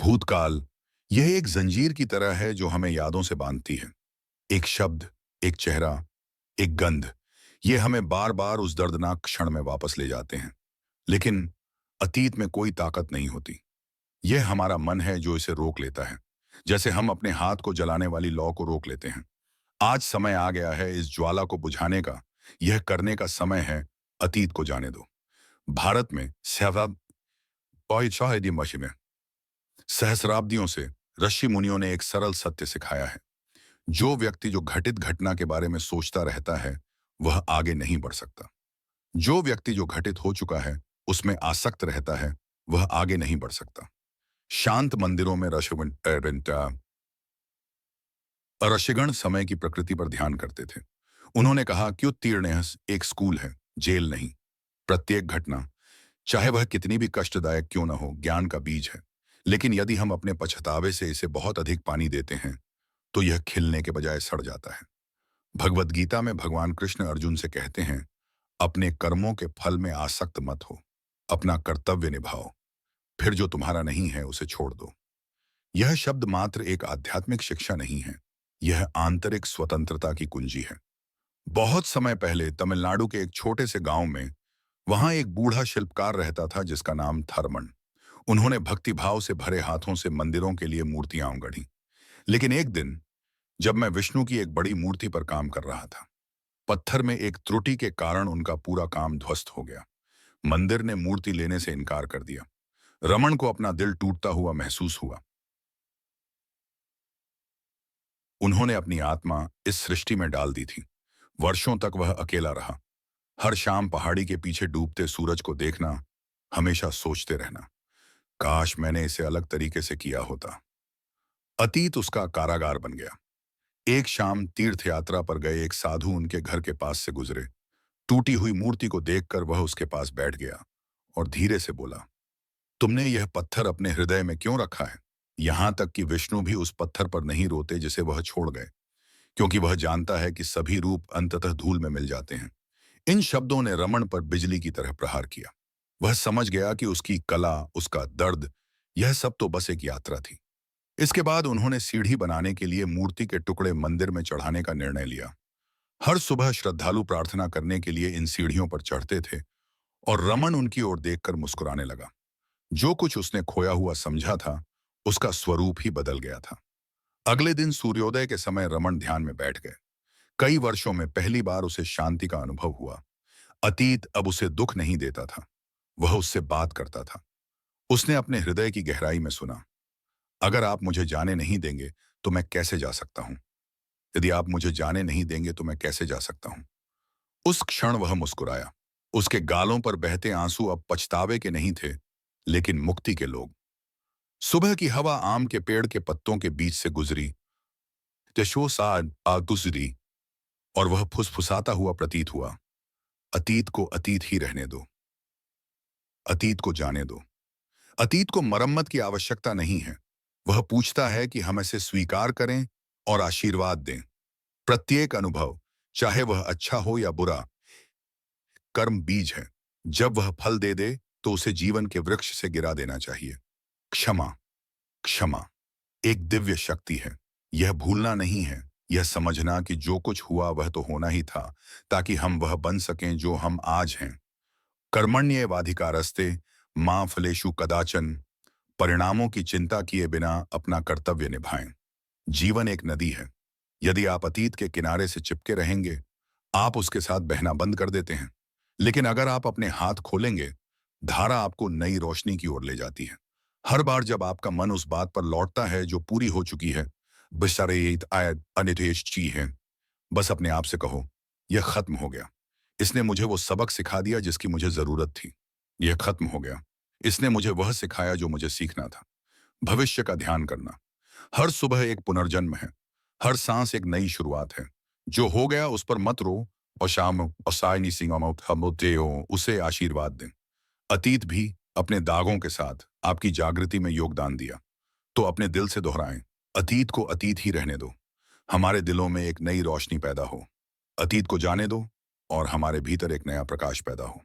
भूतकाल यह एक जंजीर की तरह है जो हमें यादों से बांधती है। एक शब्द, एक चेहरा, एक गंध, ये हमें बार बार उस दर्दनाक क्षण में वापस ले जाते हैं। लेकिन अतीत में कोई ताकत नहीं होती। यह हमारा मन है जो इसे रोक लेता है, जैसे हम अपने हाथ को जलाने वाली लौ को रोक लेते हैं। आज समय आ गया है इस ज्वाला को बुझाने का। यह करने का समय है, अतीत को जाने दो। भारत में में सहस्राब्दियों से ऋषि मुनियों ने एक सरल सत्य सिखाया है। जो व्यक्ति जो घटित घटना के बारे में सोचता रहता है, वह आगे नहीं बढ़ सकता। जो व्यक्ति जो घटित हो चुका है उसमें आसक्त रहता है, वह आगे नहीं बढ़ सकता। शांत मंदिरों में ऋषिगण समय की प्रकृति पर ध्यान करते थे। उन्होंने कहा कि उत्तीर्ण एक स्कूल है, जेल नहीं। प्रत्येक घटना, चाहे वह कितनी भी कष्टदायक क्यों न हो, ज्ञान का बीज है। लेकिन यदि हम अपने पछतावे से इसे बहुत अधिक पानी देते हैं, तो यह खिलने के बजाय सड़ जाता है। भगवत गीता में भगवान कृष्ण अर्जुन से कहते हैं, अपने कर्मों के फल में आसक्त मत हो, अपना कर्तव्य निभाओ, फिर जो तुम्हारा नहीं है उसे छोड़ दो। यह शब्द मात्र एक आध्यात्मिक शिक्षा नहीं है, यह आंतरिक स्वतंत्रता की कुंजी है। बहुत समय पहले तमिलनाडु के एक छोटे से गांव में, वहां एक बूढ़ा शिल्पकार रहता था जिसका नाम थरमन। उन्होंने भक्तिभाव से भरे हाथों से मंदिरों के लिए मूर्तियां गढ़ी। लेकिन एक दिन, जब मैं विष्णु की एक बड़ी मूर्ति पर काम कर रहा था, पत्थर में एक त्रुटि के कारण उनका पूरा काम ध्वस्त हो गया। मंदिर ने मूर्ति लेने से इनकार कर दिया। रमन को अपना दिल टूटता हुआ महसूस हुआ। उन्होंने अपनी आत्मा इस सृष्टि में डाल दी थी। वर्षों तक वह अकेला रहा। हर शाम पहाड़ी के पीछे डूबते सूरज को देखना, हमेशा सोचते रहना, काश मैंने इसे अलग तरीके से किया होता। अतीत उसका कारागार बन गया। एक शाम तीर्थ यात्रा पर गए एक साधु उनके घर के पास से गुजरे। टूटी हुई मूर्ति को देखकर वह उसके पास बैठ गया और धीरे से बोला, तुमने यह पत्थर अपने हृदय में क्यों रखा है? यहां तक कि विष्णु भी उस पत्थर पर नहीं रोते जिसे वह छोड़ गए, क्योंकि वह जानता है कि सभी रूप अंततः धूल में मिल जाते हैं। इन शब्दों ने रमन पर बिजली की तरह प्रहार किया। वह समझ गया कि उसकी कला, उसका दर्द, यह सब तो बस एक यात्रा थी। इसके बाद उन्होंने सीढ़ी बनाने के लिए मूर्ति के टुकड़े मंदिर में चढ़ाने का निर्णय लिया। हर सुबह श्रद्धालु प्रार्थना करने के लिए इन सीढ़ियों पर चढ़ते थे और रमन उनकी ओर देखकर मुस्कुराने लगा। जो कुछ उसने खोया हुआ समझा था, उसका स्वरूप ही बदल गया था। अगले दिन सूर्योदय के समय रमन ध्यान में बैठ गए। कई वर्षों में पहली बार उसे शांति का अनुभव हुआ। अतीत अब उसे दुख नहीं देता था, वह उससे बात करता था। उसने अपने हृदय की गहराई में सुना, अगर आप मुझे जाने नहीं देंगे तो मैं कैसे जा सकता हूं? यदि आप मुझे जाने नहीं देंगे तो मैं कैसे जा सकता हूं? उस क्षण वह मुस्कुराया। उसके गालों पर बहते आंसू अब पछतावे के नहीं थे, लेकिन मुक्ति के लोग। सुबह की हवा आम के पेड़ के पत्तों के बीच से गुजरी, गुजरी, और वह फुसफुसाता हुआ प्रतीत हुआ, अतीत को अतीत ही रहने दो, अतीत को जाने दो। अतीत को मरम्मत की आवश्यकता नहीं है। वह पूछता है कि हम इसे स्वीकार करें और आशीर्वाद दें। प्रत्येक अनुभव, चाहे वह अच्छा हो या बुरा, कर्म बीज है। जब वह फल दे दे तो उसे जीवन के वृक्ष से गिरा देना चाहिए। क्षमा, क्षमा एक दिव्य शक्ति है। यह भूलना नहीं है, यह समझना कि जो कुछ हुआ वह तो होना ही था, ताकि हम वह बन सकें जो हम आज हैं। कर्मण्येवाधिकारस्ते मां फलेषु कदाचन। परिणामों की चिंता किए बिना अपना कर्तव्य निभाएं। जीवन एक नदी है। यदि आप अतीत के किनारे से चिपके रहेंगे, आप उसके साथ बहना बंद कर देते हैं। लेकिन अगर आप अपने हाथ खोलेंगे, धारा आपको नई रोशनी की ओर ले जाती है। हर बार जब आपका मन उस बात पर लौटता है जो पूरी हो चुकी है, ची है, बस अपने आप से कहो, यह खत्म हो गया। इसने मुझे वो सबक सिखा दिया जिसकी मुझे जरूरत थी। यह खत्म हो गया। इसने मुझे वह सिखाया जो मुझे सीखना था। भविष्य का ध्यान करना। हर सुबह एक पुनर्जन्म है। हर सांस एक नई शुरुआत है। जो हो गया उस पर मत रो, और शाम उसे आशीर्वाद दें। अतीत भी अपने दागों के साथ आपकी जागृति में योगदान दिया, तो अपने दिल से दोहराएं, अतीत को अतीत ही रहने दो। हमारे दिलों में एक नई रोशनी पैदा हो। अतीत को जाने दो और हमारे भीतर एक नया प्रकाश पैदा हो।